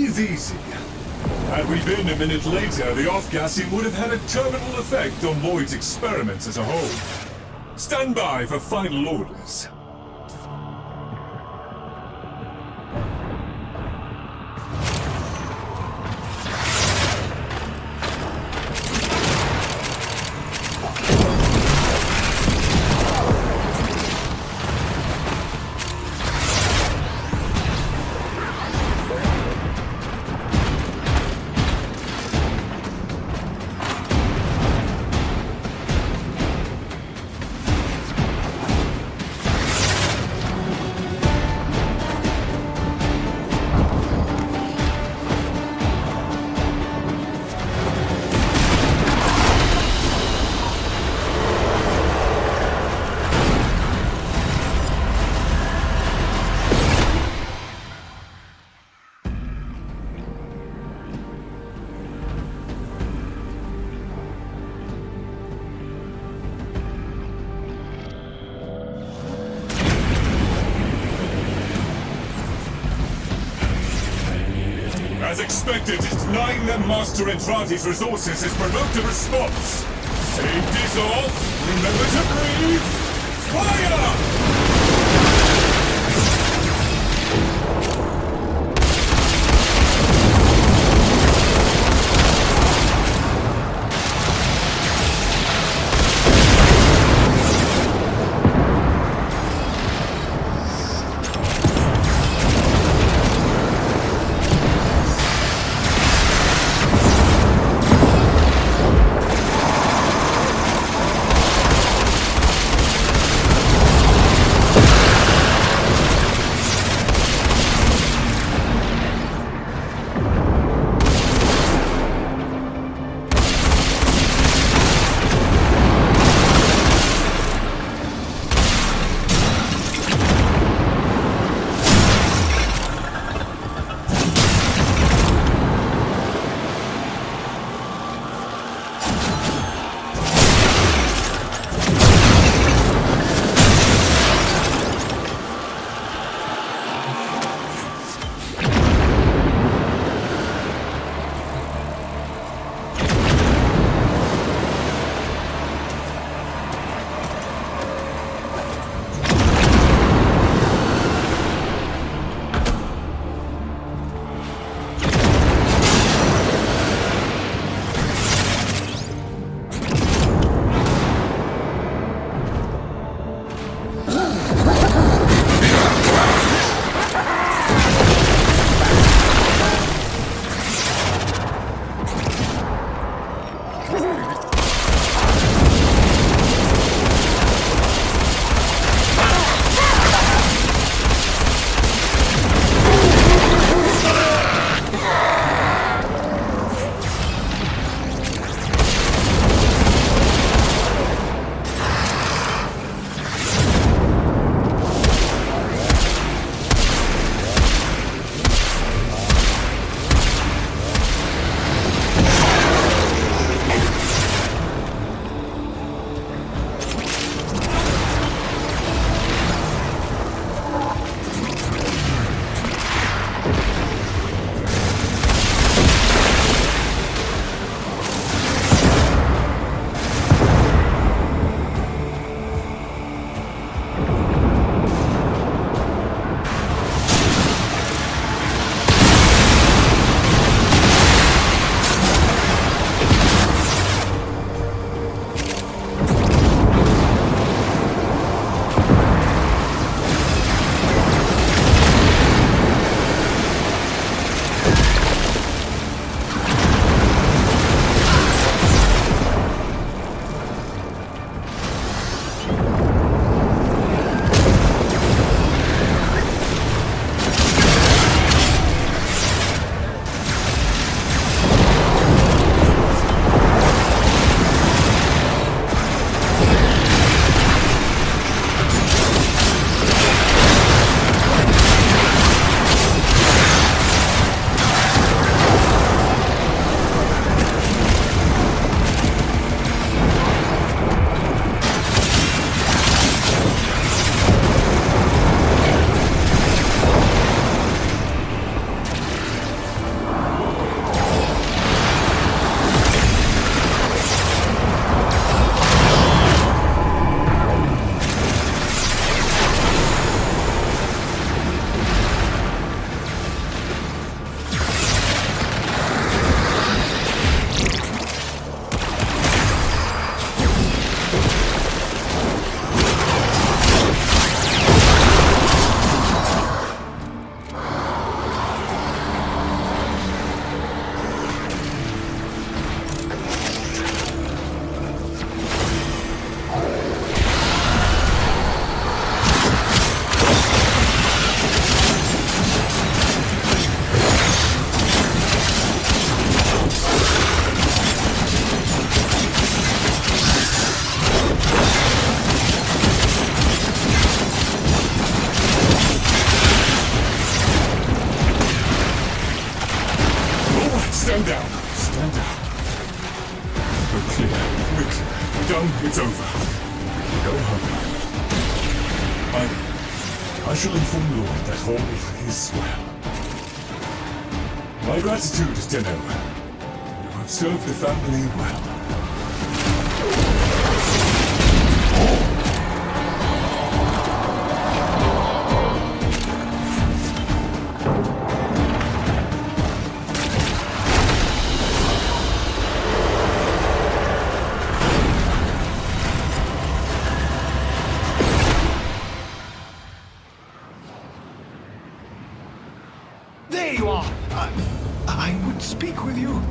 Breathe easy. Had we been a minute later, the off-gassing would have had a terminal effect on Lloyd's experiments as a whole. Stand by for final orders. As expected, denying them Master Entrati's resources has provoked a response. Safety's off. Remember to breathe. Fire! Stand down. Stand down. We're clear. We're clear. We're done. It's over. Go home. I shall inform Lord that all is well. My gratitude, Tenno. You have served the family well. There you are! I would speak with you.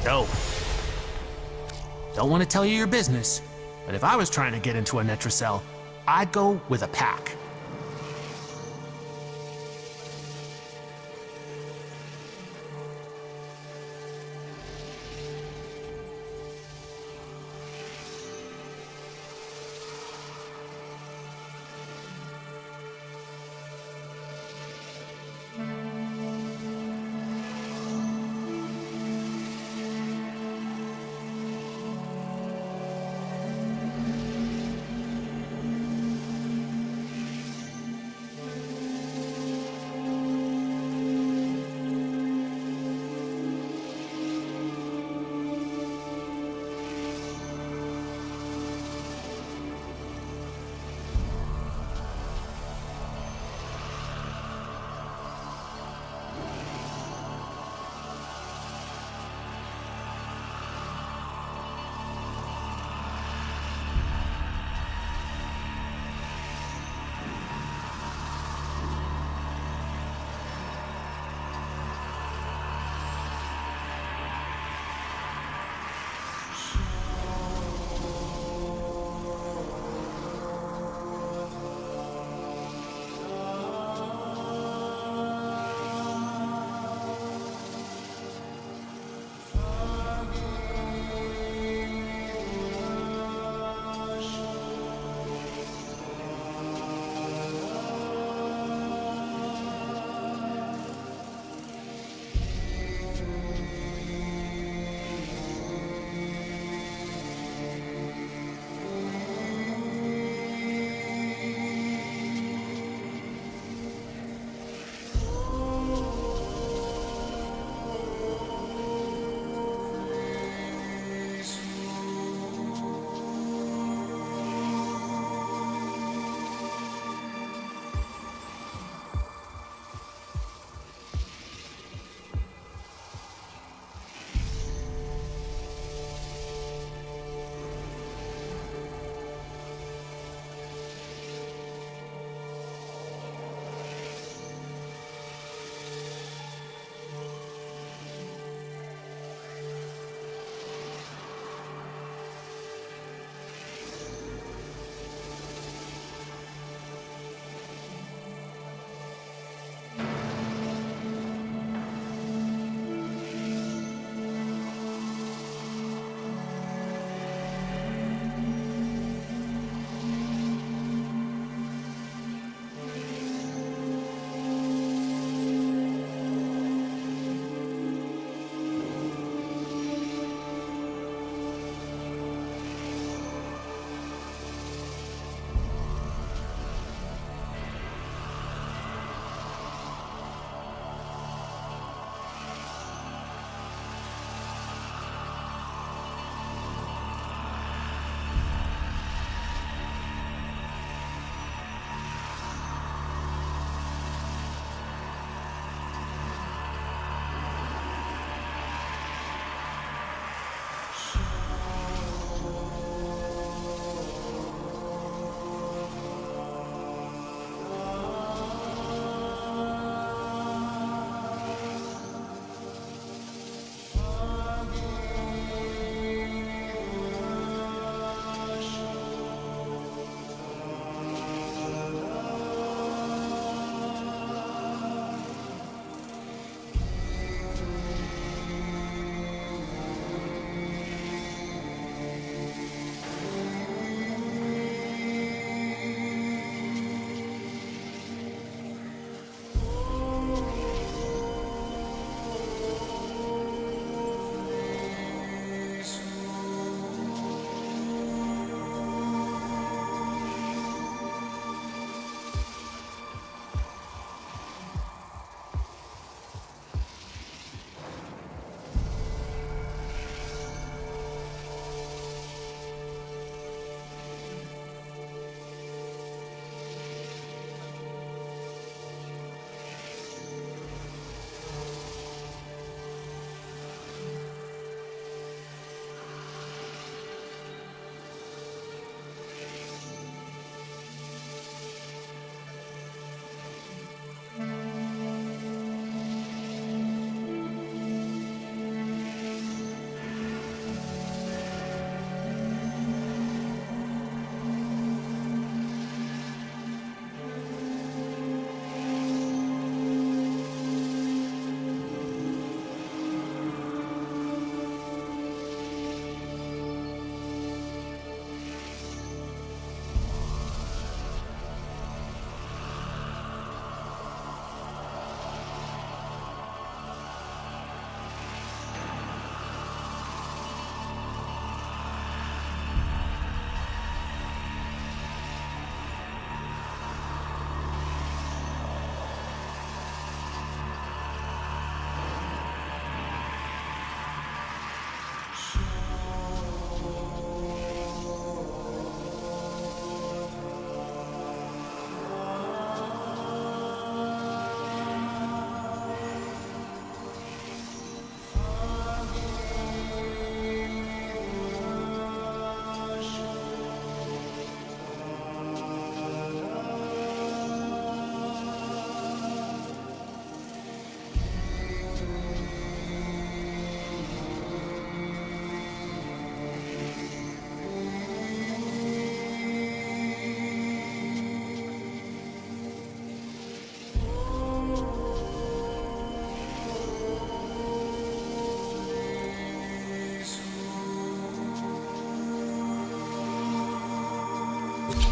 Dope. Don't want to tell you your business, but if I was trying to get into a Netracell, I'd go with a pack.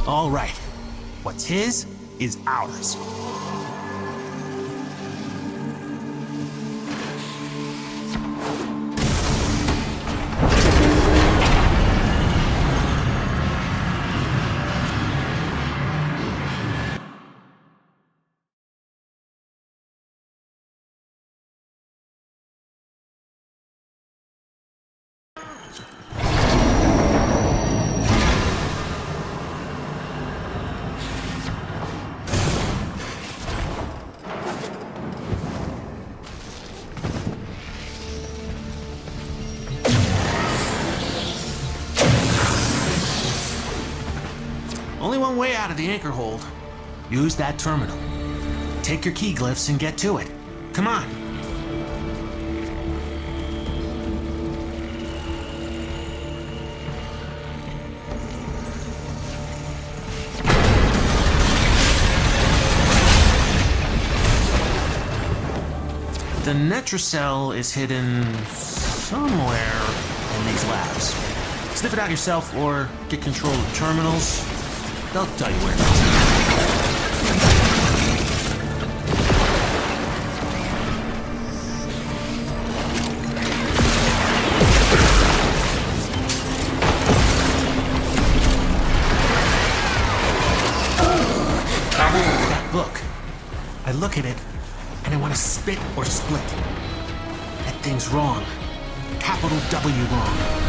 All right. What's his is ours. Only one way out of the anchor hold. Use that terminal. Take your key glyphs and get to it. Come on. The Netracell is hidden somewhere in these labs. Sniff it out yourself or get control of the terminals. They'll tell you where it is. That book. I look at it and I want to spit or split. That thing's wrong. Capital W wrong.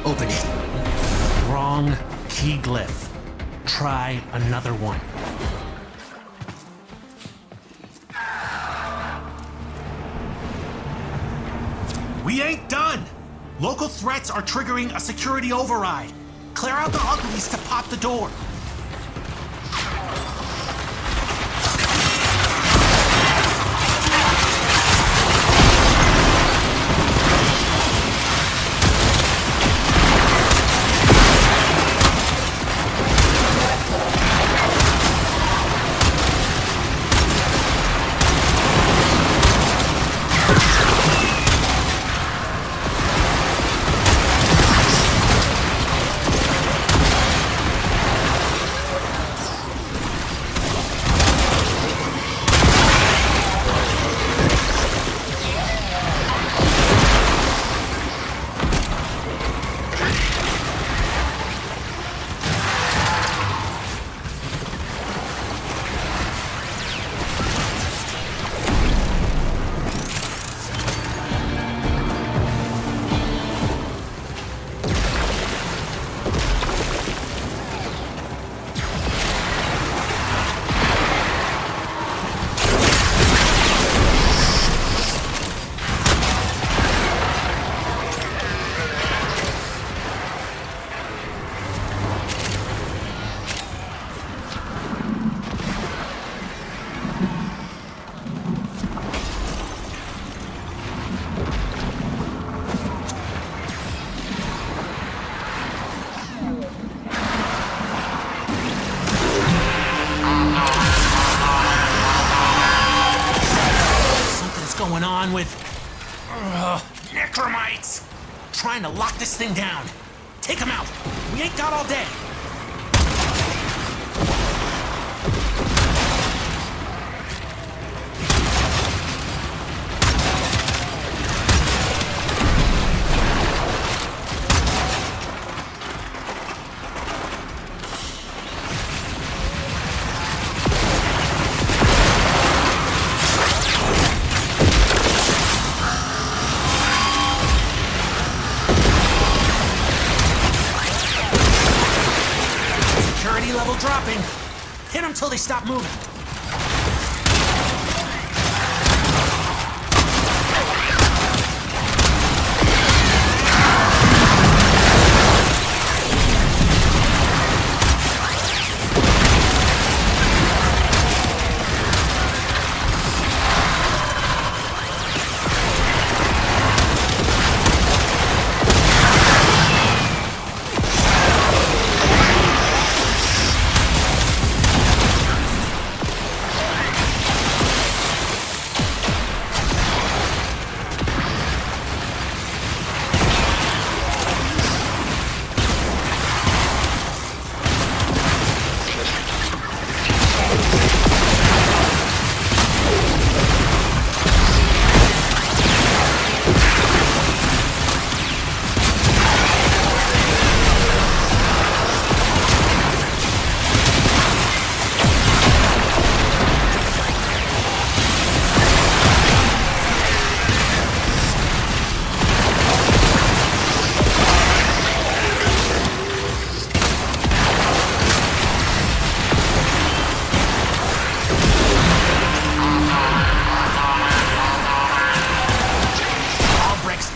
Open it. Wrong key glyph. Try another one. We ain't done! Local threats are triggering a security override. Clear out the uglies to pop the door. on with... necromites! Trying to lock this thing down. Take them out. We ain't got all day. Level dropping. Hit them till they stop moving.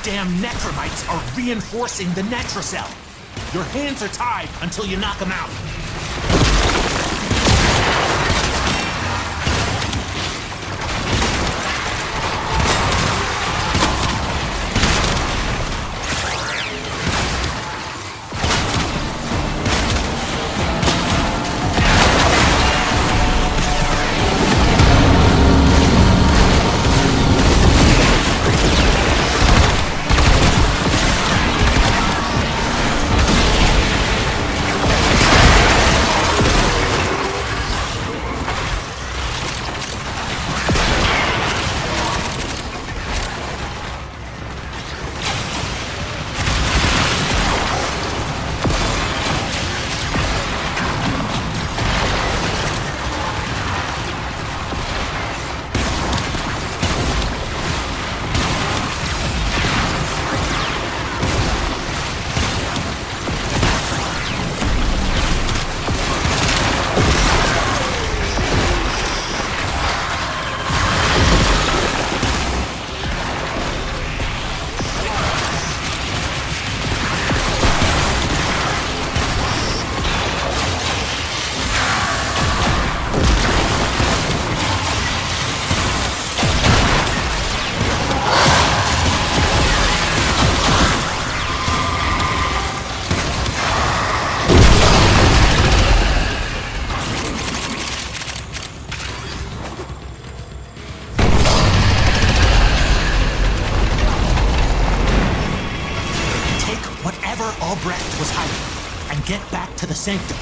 Damn necromites are reinforcing the Netrocell. Your hands are tied until you knock them out. Albrecht was hiding, and get back to the sanctum.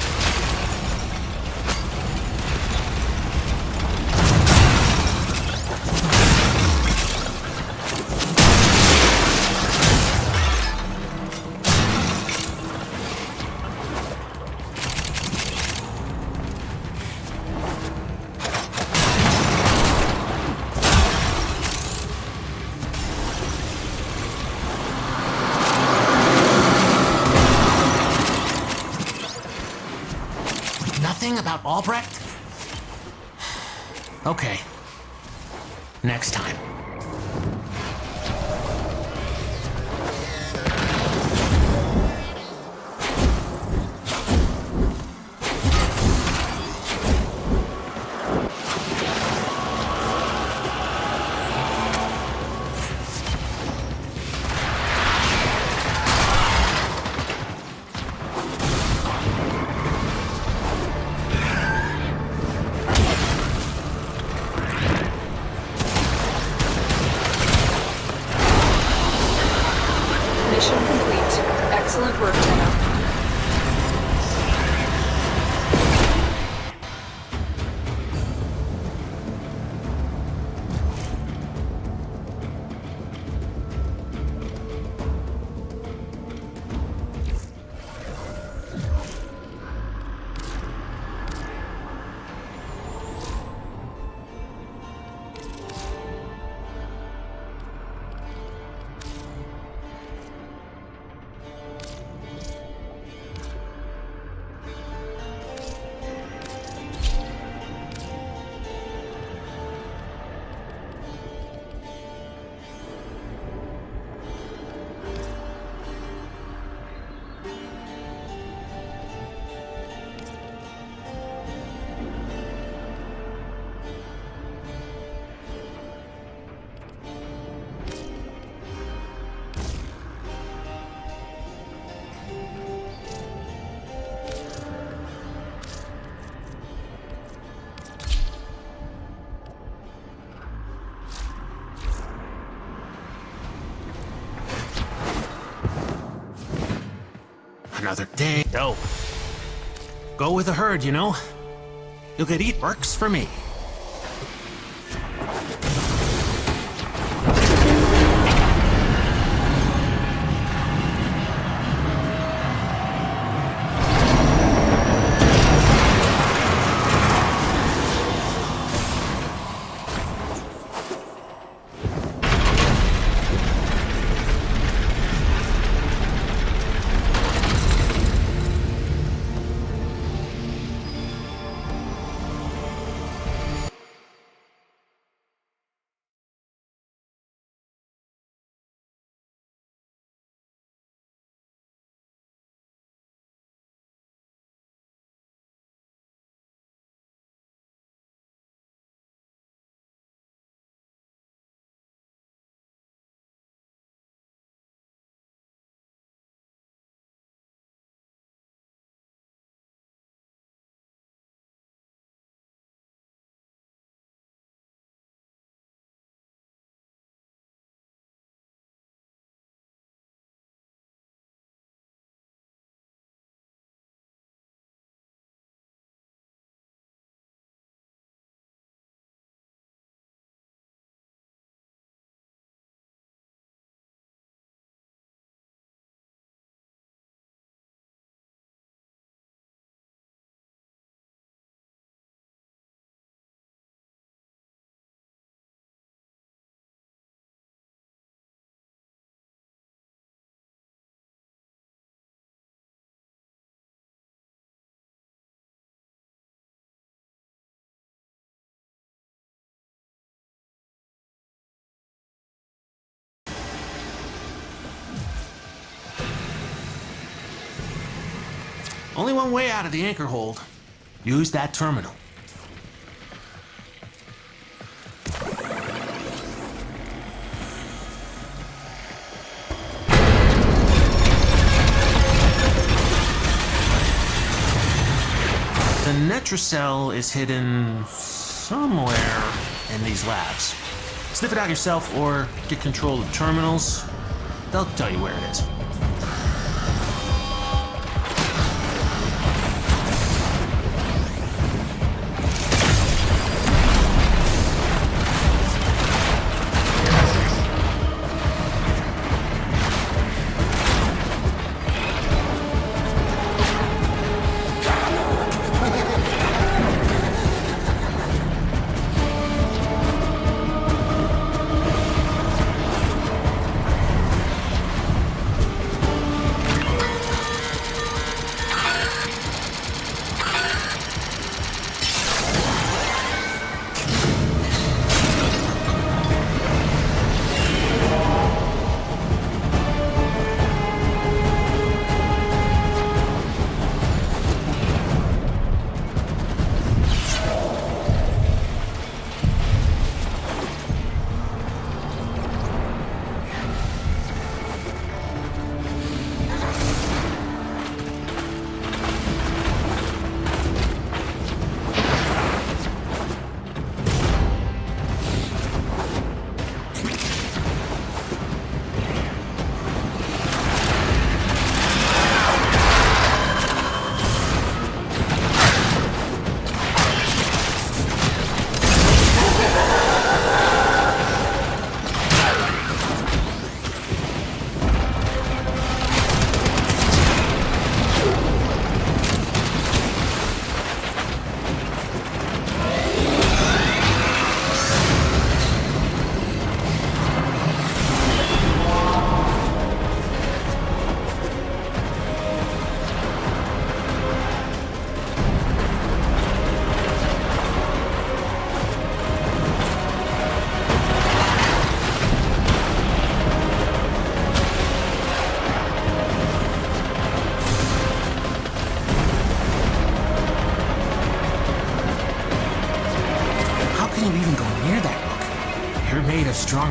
Nothing about Albrecht? Okay. Next time. Mission complete. Excellent work, Tenno. Another day. Go. Go with the herd, you know? You'll get eat. Works for me. Only one way out of the anchor hold. Use that terminal. The Netracell is hidden somewhere in these labs. Sniff it out yourself or get control of terminals. They'll tell you where it is.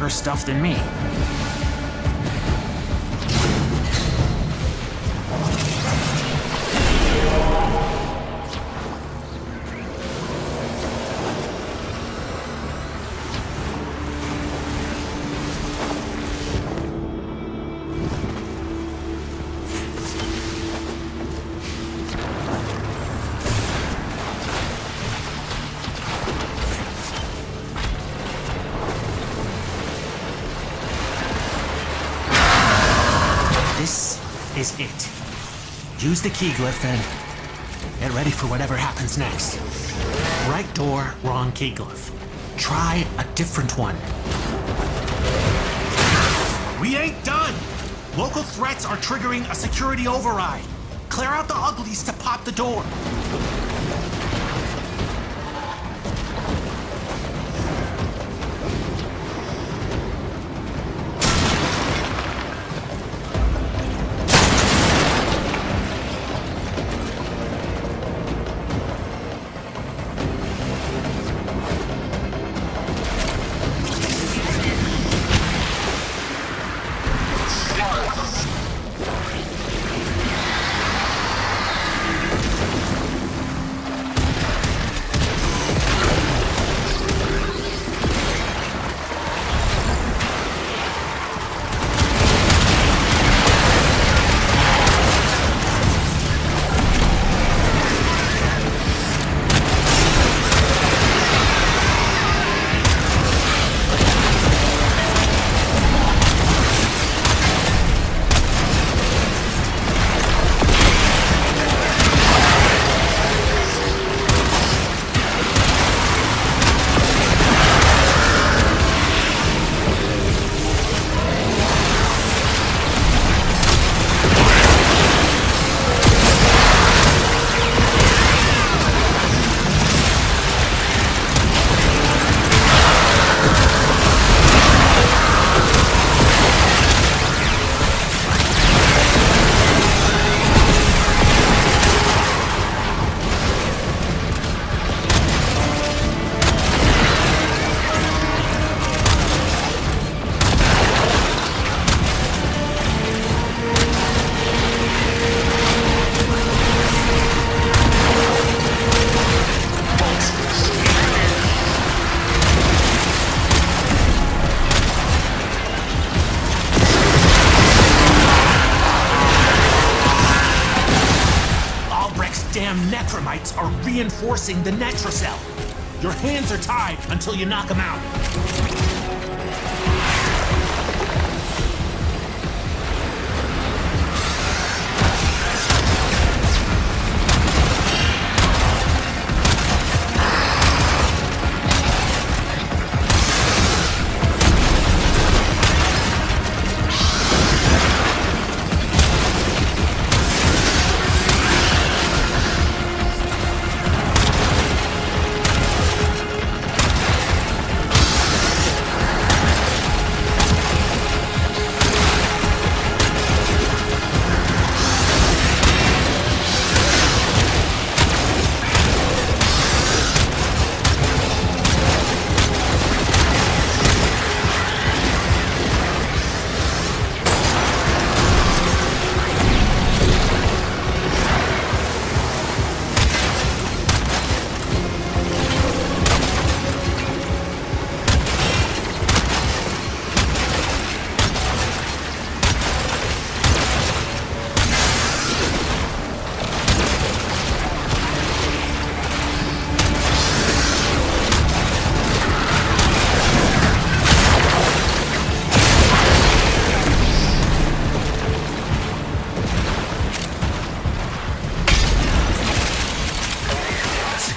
her stuff than me. This is it. Use the key glyph and get ready for whatever happens next. Right door, wrong key glyph. Try a different one. We ain't done! Local threats are triggering a security override. Clear out the uglies to pop the door. Damn necromites are reinforcing the Netrocell. Your hands are tied until you knock them out.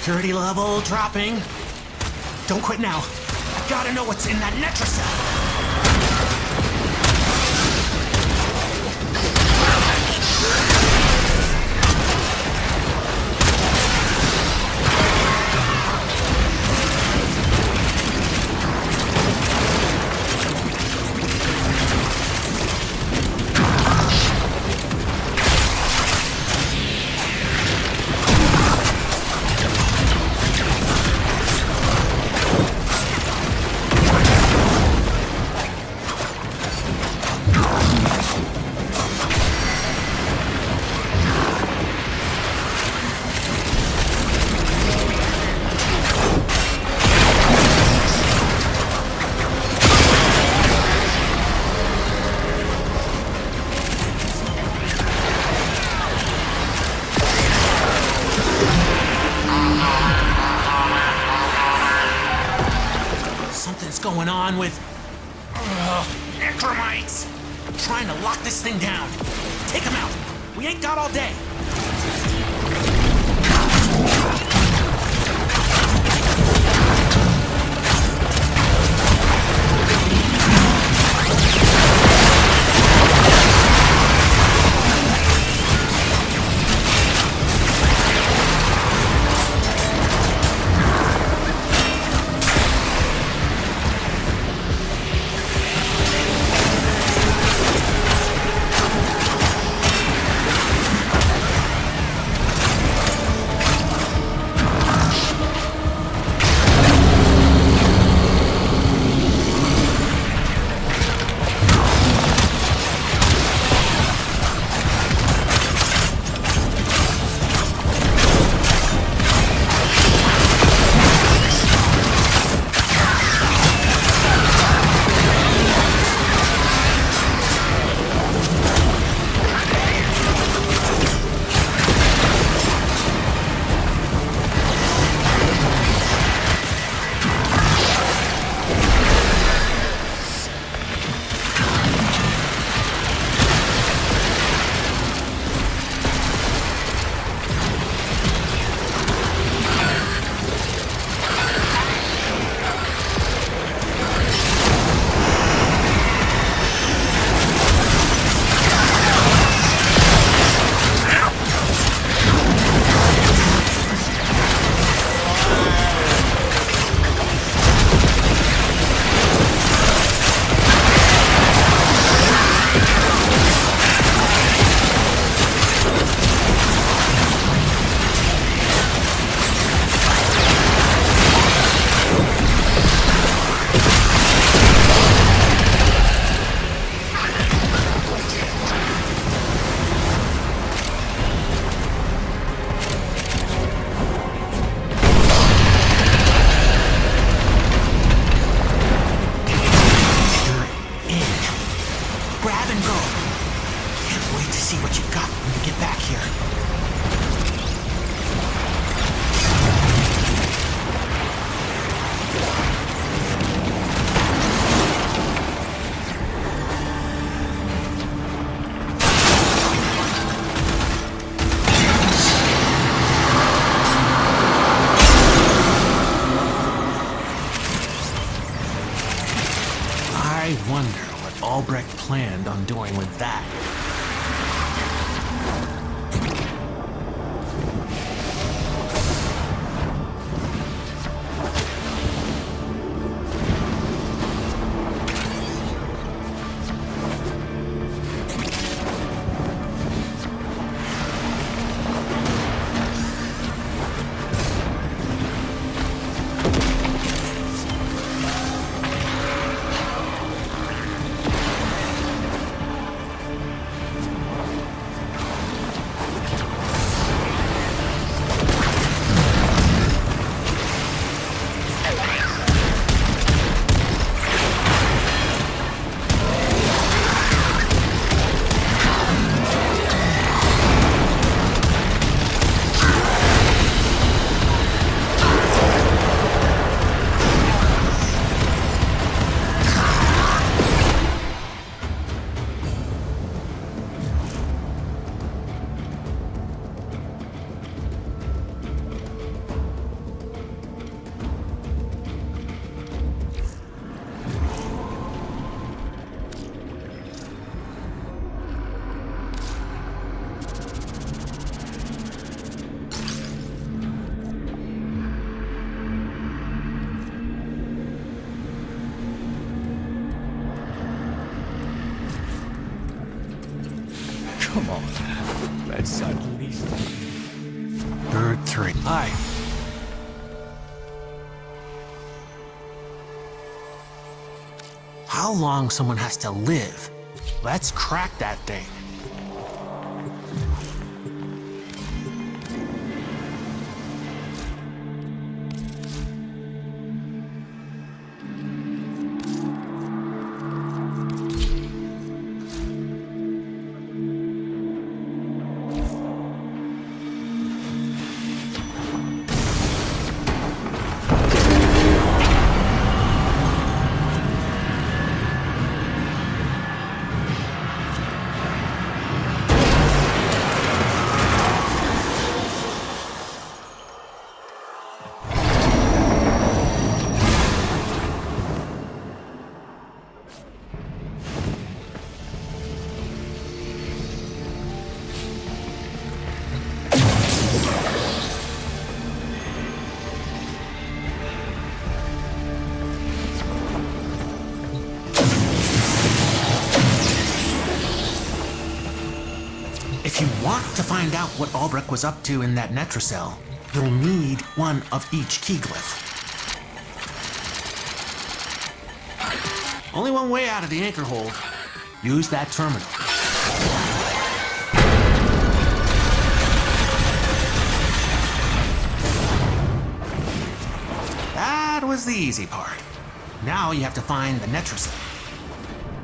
Security level dropping. Don't quit now. Gotta know what's in that Netrocell. going on with... necromites! I'm trying to lock this thing down. Take them out. We ain't got all day. I wonder what Albrecht planned on doing with that. Come on. Let's at least... Bird 3. Aye. How long someone has to live? Let's crack that thing. If you want to find out what Albrecht was up to in that Netracell, you'll need one of each key glyph. Only one way out of the anchor hold. Use that terminal. That was the easy part. Now you have to find the Netracell.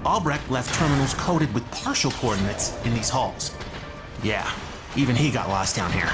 Albrecht left terminals coded with partial coordinates in these halls. Yeah, even he got lost down here.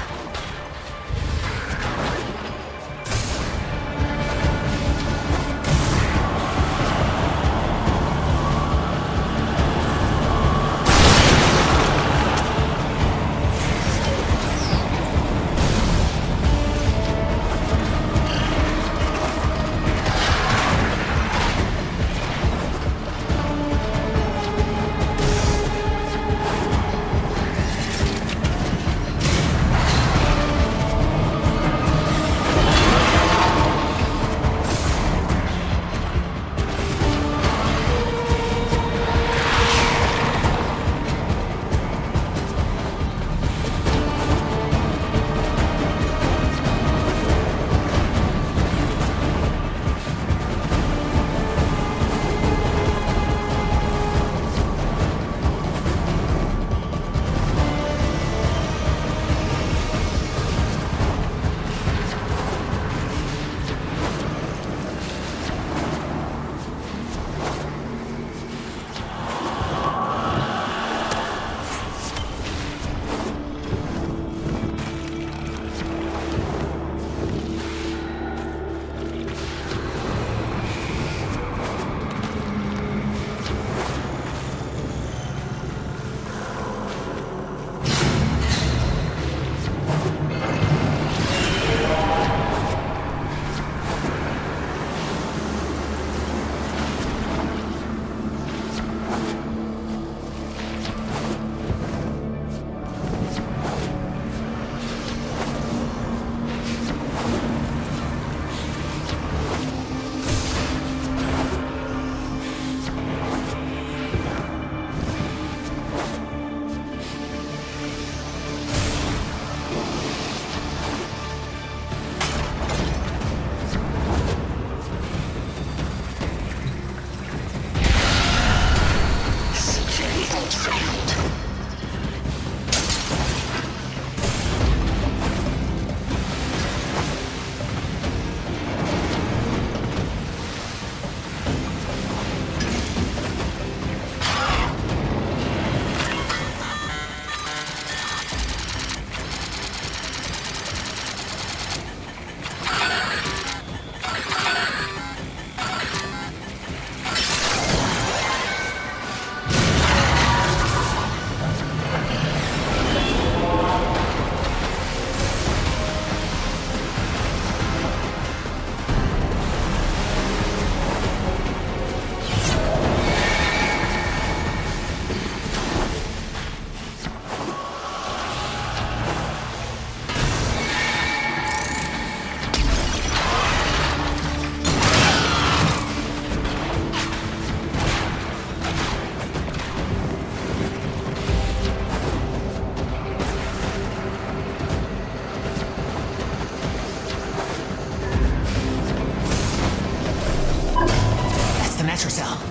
Netracell.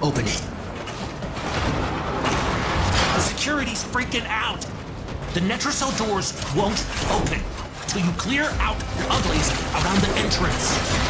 Open it. The security's freaking out. The Netracell doors won't open till you clear out your uglies around the entrance.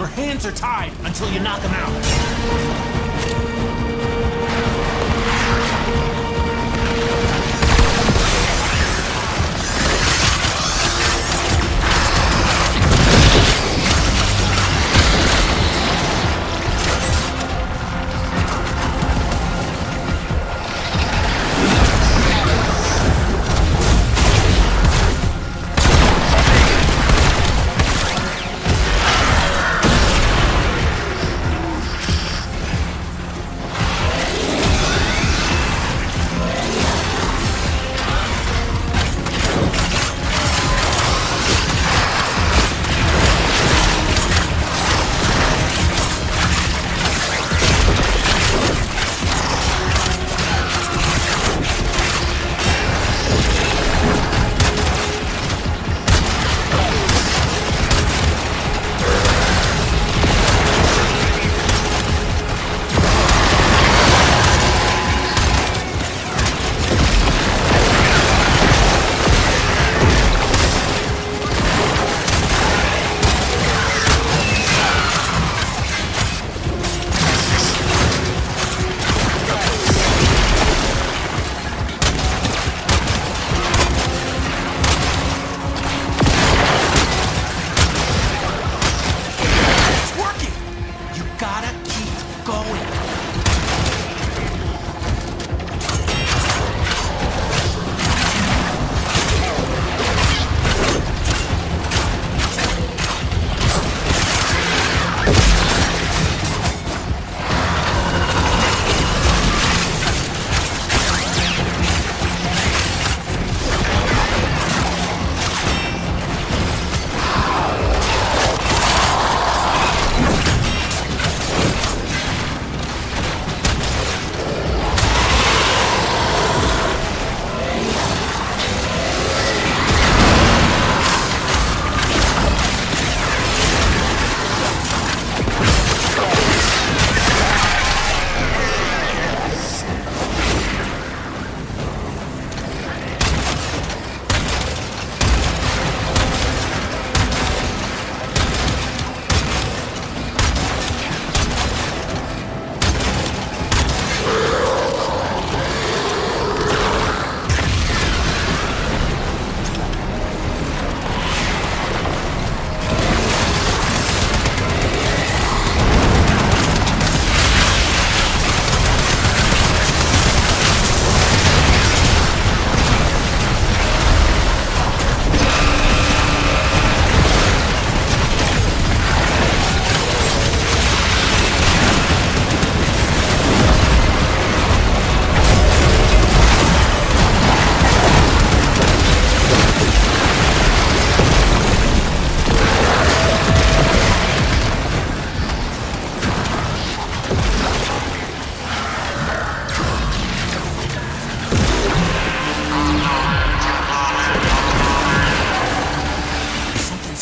Your hands are tied until you knock him out.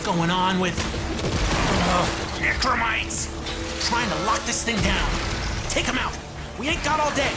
Going on with necromites trying to lock this thing down. Take him out. We ain't got all day.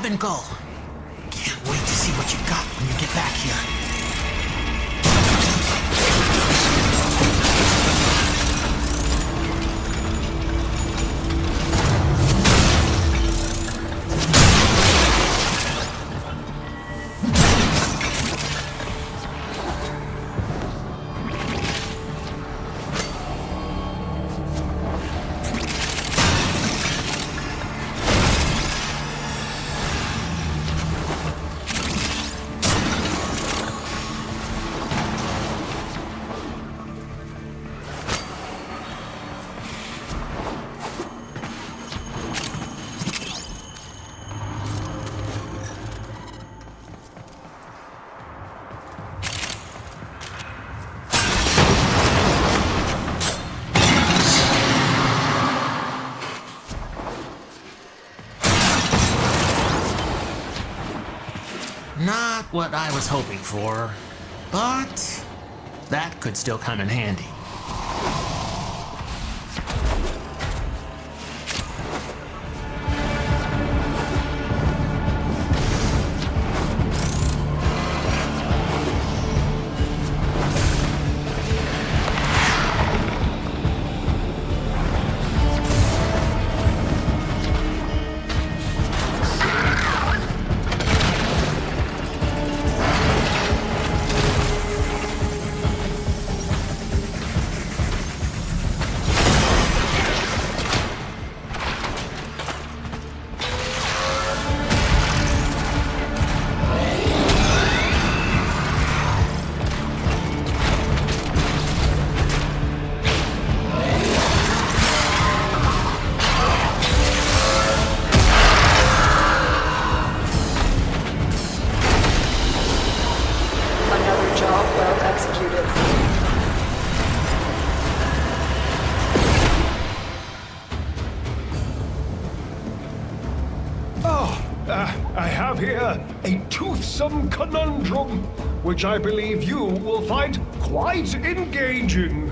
Cabin Gull. Can't wait to see what you got when you get back here. Not what I was hoping for, but that could still come in handy. I have here a toothsome conundrum, which I believe you will find quite engaging.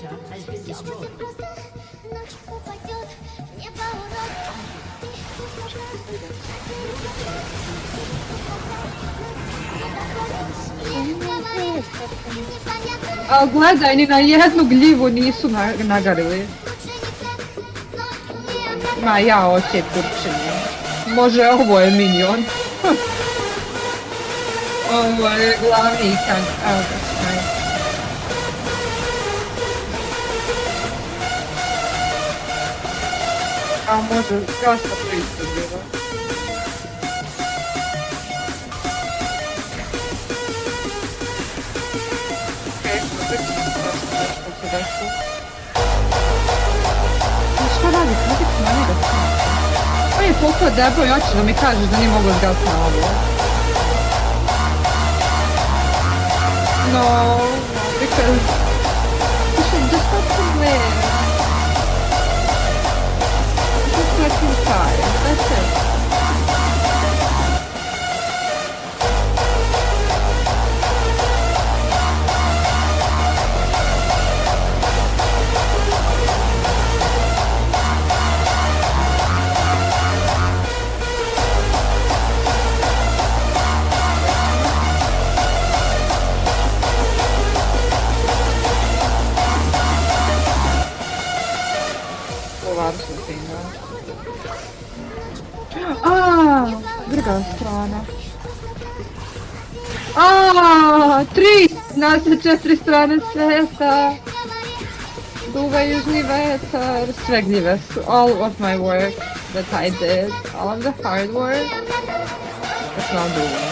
inhibitor has been destroyed. A gledaj, ni na jednu gljivu nisu nagarili. Ma ja oće kurčenje. Može, ovo je minion. Ovo je glavni tank. Evo ga, snaj. A može, gasta pristup bilo. Šta radi? Kako ti na njega sam? On je toliko debel i hoće da mi kažeš da nije mogu zgati na ovo. No, because you should just let him live. Just let him die. That's it. Druga strana. Tri! Nas je 4 strane svijeta. Duva južni vetar. Sve gljive su. All of my work that I did. All of the hard work. It's not doing.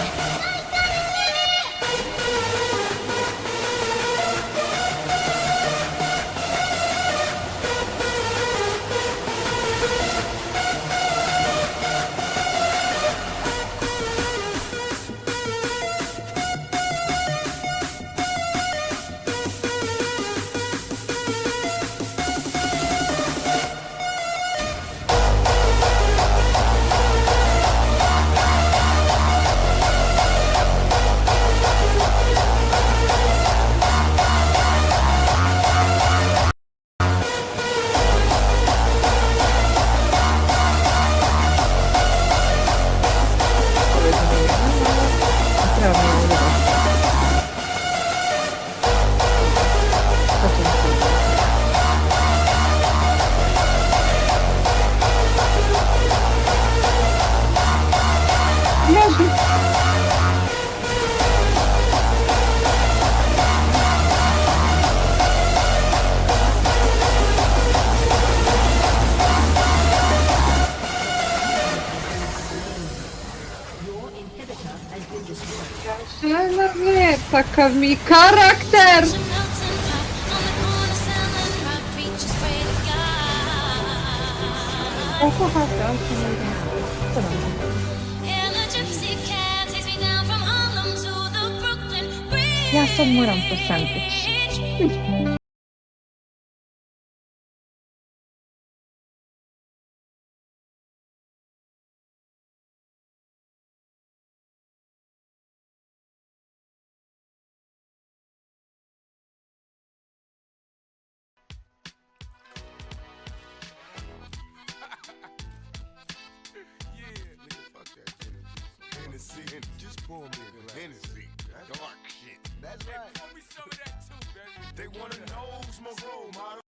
Žena je, takav mi karakter! Oko hate, ali sam ne znam. Ja sad moram percentage. Just pour me a Hennessy. Dark shit. That's right. Pour me some of that too, baby. They wanna know who's my role model.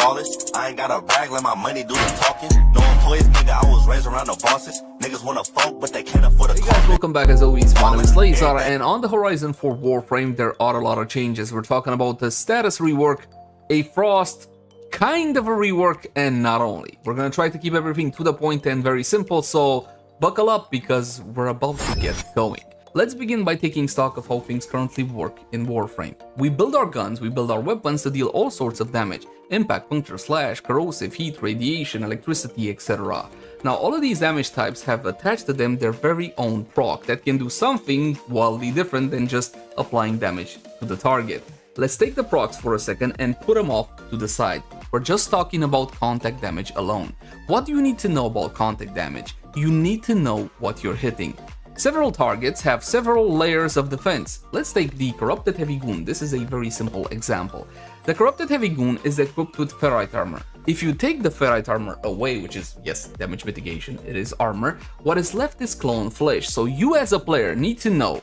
flawless. I ain't got a bag, let my money do the talking. No employees, nigga, I was raised around the bosses. Niggas wanna fuck, but they can't afford a Hey guys, welcome back as always. My name is Lazar, and on the horizon for Warframe, there are a lot of changes. We're talking about the status rework, a Frost kind of a rework, and not only. We're gonna try to keep everything to the point and very simple, so buckle up because we're about to get going. Let's begin by taking stock of how things currently work in Warframe. We build our guns, we build our weapons to deal all sorts of damage: impact, puncture, slash, corrosive, heat, radiation, electricity, etc. Now all of these damage types have attached to them their very own proc that can do something wildly different than just applying damage to the target. Let's take the procs for a second and put them off to the side. We're just talking about contact damage alone. What do you need to know about contact damage? You need to know what you're hitting. Several targets have several layers of defense. Let's take the Corrupted Heavy Goon. This is a very simple example. The Corrupted Heavy Goon is equipped with Ferrite Armor. If you take the Ferrite Armor away, which is, yes, damage mitigation, it is armor, what is left is clone flesh. So you as a player need to know,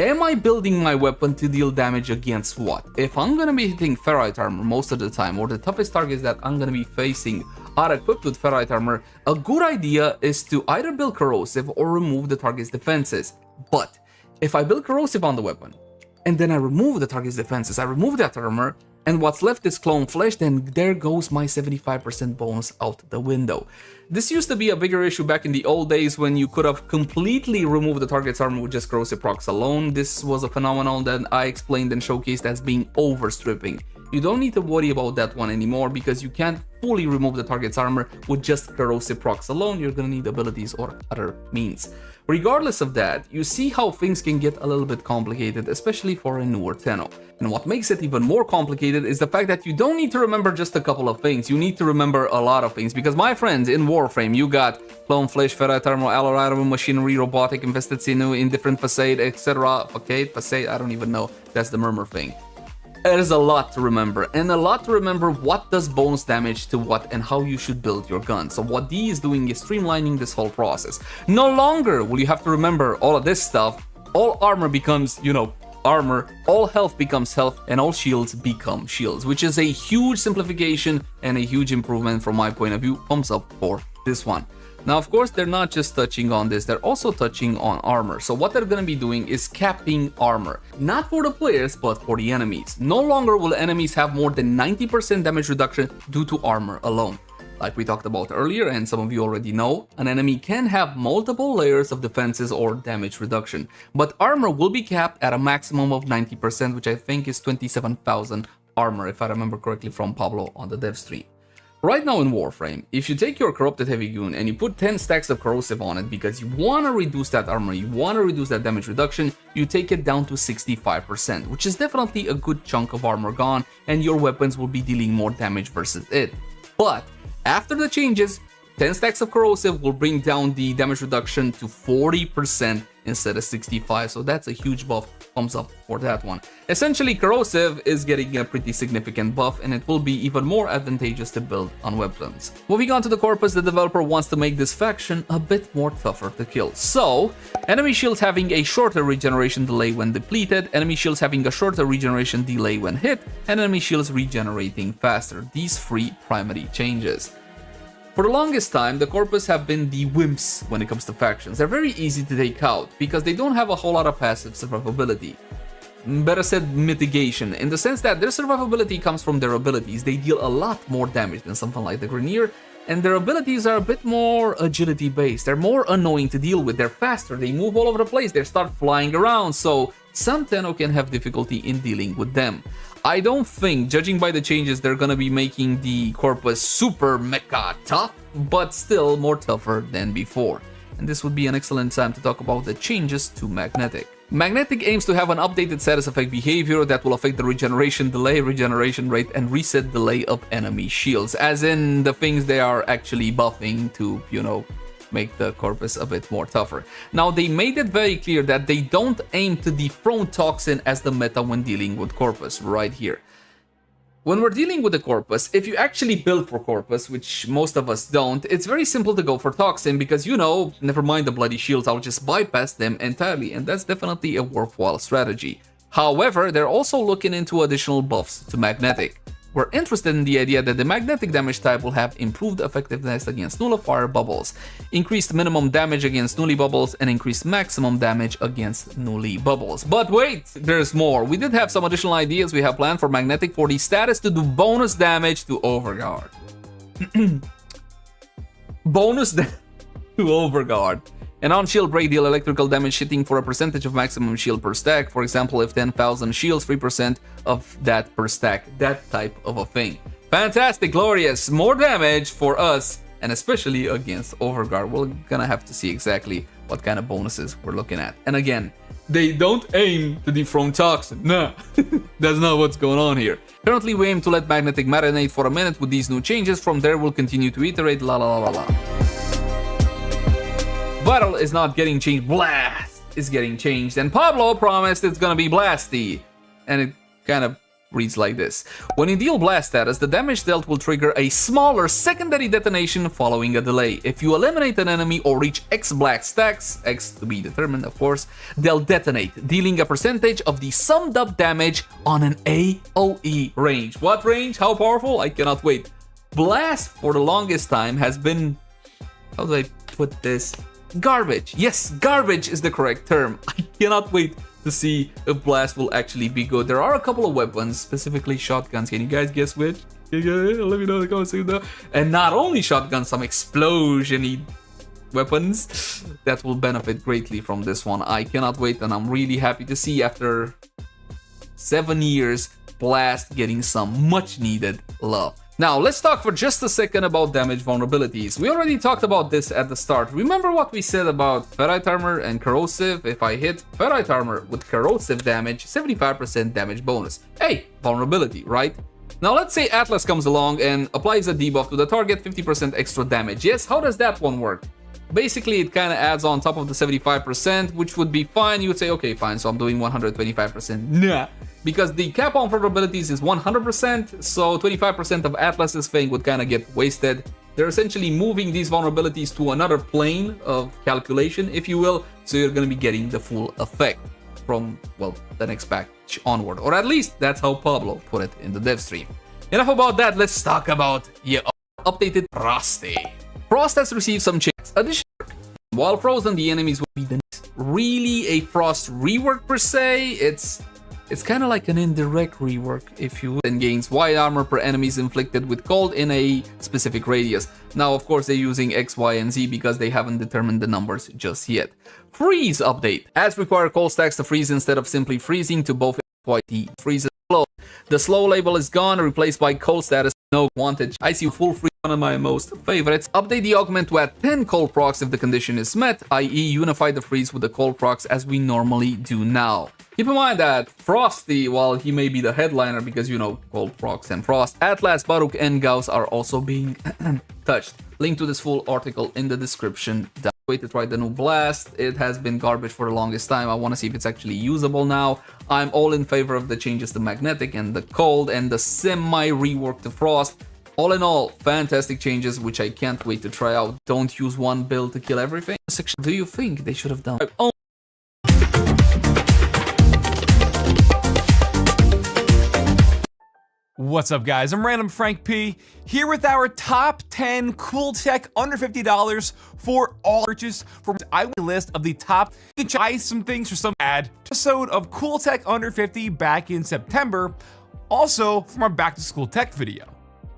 am I building my weapon to deal damage against what? If I'm gonna be hitting Ferrite Armor most of the time, or the toughest targets that I'm gonna be facing are equipped with Ferrite Armor, a good idea is to either build Corrosive or remove the target's defenses. But if I build Corrosive on the weapon, and then I remove the target's defenses, I remove that armor, and what's left is clone flesh, then there goes my 75% bonus out the window. This used to be a bigger issue back in the old days when you could have completely removed the target's armor with just corrosive procs alone. This was a phenomenon that I explained and showcased as being overstripping. You don't need to worry about that one anymore because you can't fully remove the target's armor with just corrosive procs alone. You're gonna need abilities or other means. Regardless of that, you see how things can get a little bit complicated, especially for a newer Tenno. And what makes it even more complicated is the fact that you don't need to remember just a couple of things, you need to remember a lot of things. Because my friends, in Warframe, you got clone flesh, ferrite armor, alloy armor, machinery, robotic, invested sinew, indifferent facade, etc. Facade, I don't even know, that's the murmur thing. There's a lot to remember, and a lot to remember what does bonus damage to what and how you should build your gun. So what D is doing is streamlining this whole process. No longer will you have to remember all of this stuff. All armor becomes, armor, all health becomes health, and all shields become shields, which is a huge simplification and a huge improvement from my point of view. Thumbs up for this one. Now, of course, they're not just touching on this, they're also touching on armor. So what they're going to be doing is capping armor. Not for the players, but for the enemies. No longer will enemies have more than 90% damage reduction due to armor alone. Like we talked about earlier, and some of you already know, an enemy can have multiple layers of defenses or damage reduction. But armor will be capped at a maximum of 90%, which I think is 27,000 armor, if I remember correctly from Pablo on the dev stream. Right now in Warframe, if you take your Corrupted Heavy Goon and you put 10 stacks of Corrosive on it because you want to reduce that armor, you want to reduce that damage reduction, you take it down to 65%, which is definitely a good chunk of armor gone, and your weapons will be dealing more damage versus it. But after the changes, 10 stacks of Corrosive will bring down the damage reduction to 40% instead of 65%, so that's a huge buff. Thumbs up for that one. Essentially, Corrosive is getting a pretty significant buff, and it will be even more advantageous to build on weapons. Moving on to the Corpus, the developer wants to make this faction a bit more tougher to kill. So, enemy shields having a shorter regeneration delay when depleted, enemy shields having a shorter regeneration delay when hit, and enemy shields regenerating faster. These three primary changes. For the longest time, the Corpus have been the wimps when it comes to factions. They're very easy to take out because they don't have a whole lot of passive survivability. Better said, mitigation, in the sense that their survivability comes from their abilities. They deal a lot more damage than something like the Grineer, and their abilities are a bit more agility based. They're more annoying to deal with, they're faster, they move all over the place, they start flying around, so some Tenno can have difficulty in dealing with them. I don't think, judging by the changes, they're gonna be making the Corpus super mecha tough, but still more tougher than before. And this would be an excellent time to talk about the changes to Magnetic. Magnetic aims to have an updated status effect behavior that will affect the regeneration delay, regeneration rate, and reset delay of enemy shields, as in the things they are actually buffing to, make the Corpus a bit more tougher. Now, they made it very clear that they don't aim to dethrone Toxin as the meta when dealing with Corpus, right here. When we're dealing with the Corpus, if you actually build for Corpus, which most of us don't, it's very simple to go for Toxin because, never mind the bloody shields, I'll just bypass them entirely, and that's definitely a worthwhile strategy. However, they're also looking into additional buffs to Magnetic. We're interested in the idea that the magnetic damage type will have improved effectiveness against nullifier bubbles, increased minimum damage against nully bubbles, and increased maximum damage against nully bubbles. But wait, there's more. We did have some additional ideas we have planned for magnetic for the status to do bonus damage to Overguard. Bonus to Overguard. An on-shield break deal electrical damage hitting for a percentage of maximum shield per stack. For example, if 10,000 shields, 3% of that per stack. That type of a thing. Fantastic, glorious. More damage for us, and especially against Overguard. We're gonna have to see exactly what kind of bonuses we're looking at. And again, they don't aim to dethrone Toxin. Nah, that's not what's going on here. Currently, we aim to let Magnetic marinate for a minute with these new changes. From there, we'll continue to iterate. La la la la la. Battle is not getting changed, Blast is getting changed, and Pablo promised it's gonna be Blasty, and it kind of reads like this. When you deal Blast status, the damage dealt will trigger a smaller secondary detonation following a delay. If you eliminate an enemy or reach X black stacks, X to be determined of course, they'll detonate, dealing a percentage of the summed up damage on an AoE range. What range? How powerful? I cannot wait. Blast for the longest time has been, how do I put this? Garbage. Yes, garbage is the correct term. I cannot wait to see if Blast will actually be good. There are a couple of weapons, specifically shotguns. Can you guys guess which? Let me know in the comments section. And not only shotguns, some explosion-y weapons that will benefit greatly from this one. I cannot wait, and I'm really happy to see after 7 years, Blast getting some much-needed love. Now, let's talk for just a second about damage vulnerabilities. We already talked about this at the start. Remember what we said about Ferrite Armor and Corrosive? If I hit Ferrite Armor with Corrosive damage, 75% damage bonus. Hey, vulnerability, right? Now, let's say Atlas comes along and applies a debuff to the target, 50% extra damage. Yes, how does that one work? Basically, it kind of adds on top of the 75%, which would be fine. You would say, okay, fine, so I'm doing 125%. Nah, because the cap on vulnerabilities is 100%, so 25% of Atlas's thing would kind of get wasted. They're essentially moving these vulnerabilities to another plane of calculation, if you will, so you're going to be getting the full effect from, well, the next patch onward. Or at least, that's how Pablo put it in the dev stream. Enough about that, let's talk about, updated Frosty. Frost has received some changes. Additionally, while frozen, the enemies will be the next. Really a Frost rework per se. It's kind of like an indirect rework, if you will, and gains white armor per enemies inflicted with cold in a specific radius. Now, of course, they're using X, Y, and Z because they haven't determined the numbers just yet. Freeze update. As require cold stacks to freeze instead of simply freezing to both YT freezes slow. The slow label is gone, replaced by cold status. No wanted. I see full free, one of my most favorites. Update the augment to add 10 cold procs if the condition is met, i.e. unify the freeze with the cold procs as we normally do now. Keep in mind that Frosty, while he may be the headliner because, you know, cold procs and frost, Atlas, Baruch, and Gauss are also being touched. Link to this full article in the description. Wait to try the new Blast. It has been garbage for the longest time. I want to see if it's actually usable now. I'm all in favor of the changes to Magnetic and the Cold and the semi-rework to Frost. All in all, fantastic changes which I can't wait to try out. Don't use one build to kill everything. Do you think they should have done? What's up, guys? I'm Random Frank P, here with our top 10 cool tech under $50 for all purchase from my list of the top. You can try some things for some episode of Cool Tech Under 50 back in September, also from our back to school tech video.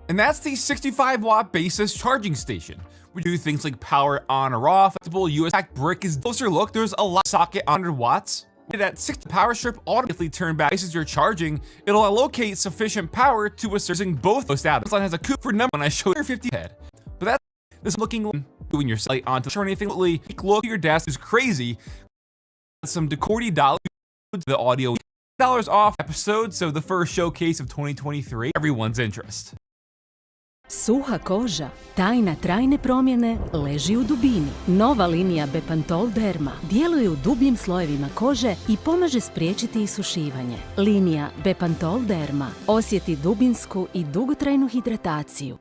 And that's the 65-watt basis charging station. We do things like power on or off. Flexible US brick is closer look. There's a lot socket 100 watts. That 60 power strip automatically turn back as you're charging. It'll allocate sufficient power to assessing both those status. This line has a coup for number when I show your 50 head. But that's this looking doing your site onto or anything. Look at your desk is crazy. Some decordy dollars the audio $10 off episode, so the first showcase of 2023. Everyone's interest. Suha koža, tajna trajne promjene leži u dubini. Nova linija Bepantol Derma djeluje u dubljim slojevima kože i pomaže spriječiti isušivanje. Linija Bepantol Derma osjeti dubinsku i dugotrajnu hidrataciju.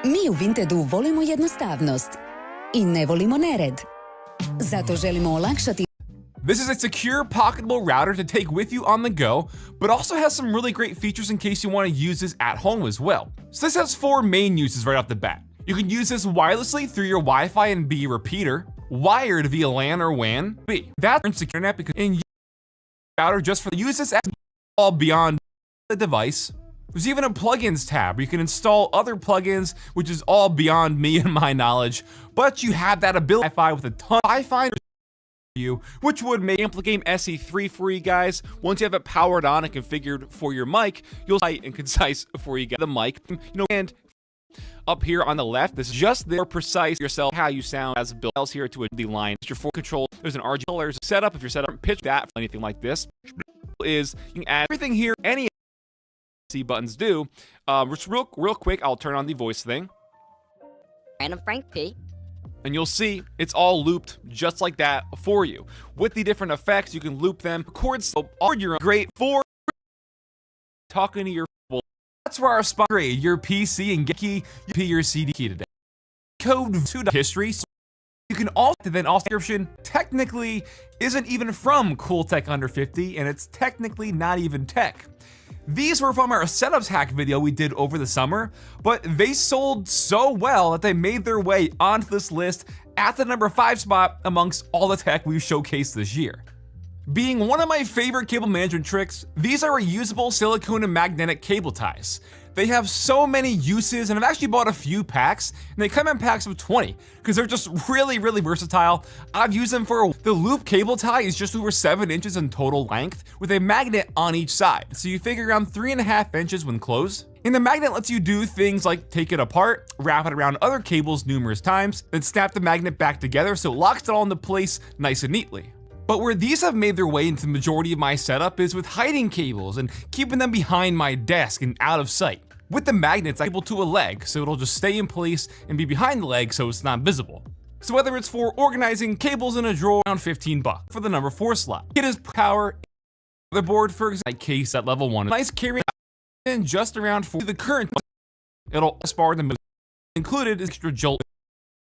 Mi u Vintedu volimo jednostavnost i ne volimo nered. Zato želimo olakšati This is a secure pocketable router to take with you on the go, but also has some really great features in case you want to use this at home as well. So this has 4 main uses right off the bat. You can use this wirelessly through your Wi-Fi and B repeater, wired via LAN or WAN. B. That's secure internet because in router just for use this as all beyond the device. There's even a plugins tab where you can install other plugins, which is all beyond me and my knowledge, but you have that ability Wi-Fi with a ton of Wi-Fi you, which would make Amplify SE3 for you guys. Once you have it powered on and configured for your mic, you'll tight and concise before you get the mic. And up here on the left, this is just there precise yourself how you sound as built else here to the line. Your full control. There's an RGB colors setup if you're set up pitch that for anything like this. Is you can add everything here. Any C buttons do. Just real quick, I'll turn on the voice thing. Random Frank P. And you'll see it's all looped just like that for you. With the different effects, you can loop them. Chords, all your great for talking to your. That's where our spot grade your PC and get key, your CD key today. Code to the history. So you can also description technically isn't even from Cool Tech Under 50, and it's technically not even tech. These were from our setups hack video we did over the summer, but they sold so well that they made their way onto this list at the number 5 spot amongst all the tech we've showcased this year. Being one of my favorite cable management tricks, these are reusable silicone and magnetic cable ties. They have so many uses, and I've actually bought a few packs, and they come in packs of 20 because they're just really versatile. I've used them for the loop cable tie is just over 7 inches in total length with a magnet on each side, so you figure around 3.5 inches when closed. And the magnet lets you do things like take it apart, wrap it around other cables numerous times, then snap the magnet back together so it locks it all into place nice and neatly. But where these have made their way into the majority of my setup is with hiding cables and keeping them behind my desk and out of sight. With the magnets, I'm able to a leg, so it'll just stay in place and be behind the leg so it's not visible. So whether it's for organizing cables in a drawer, around $15 for the number 4 slot. It is power motherboard for example, case at level 1. Nice carry in just around 4 the current. It'll spar the included extra jolt.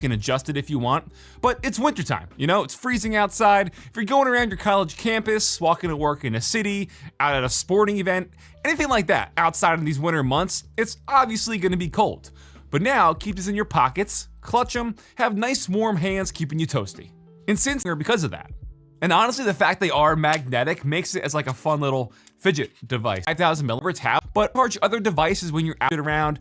You can adjust it if you want, but it's wintertime, you know, it's freezing outside. If you're going around your college campus, walking to work in a city, out at a sporting event, anything like that, outside in these winter months, it's obviously gonna be cold. But now, keep these in your pockets, clutch them, have nice warm hands keeping you toasty. And since they're because of that. And honestly, the fact they are magnetic makes it as like a fun little fidget device. 5,000 milliamps have, but charge other devices when you're out around.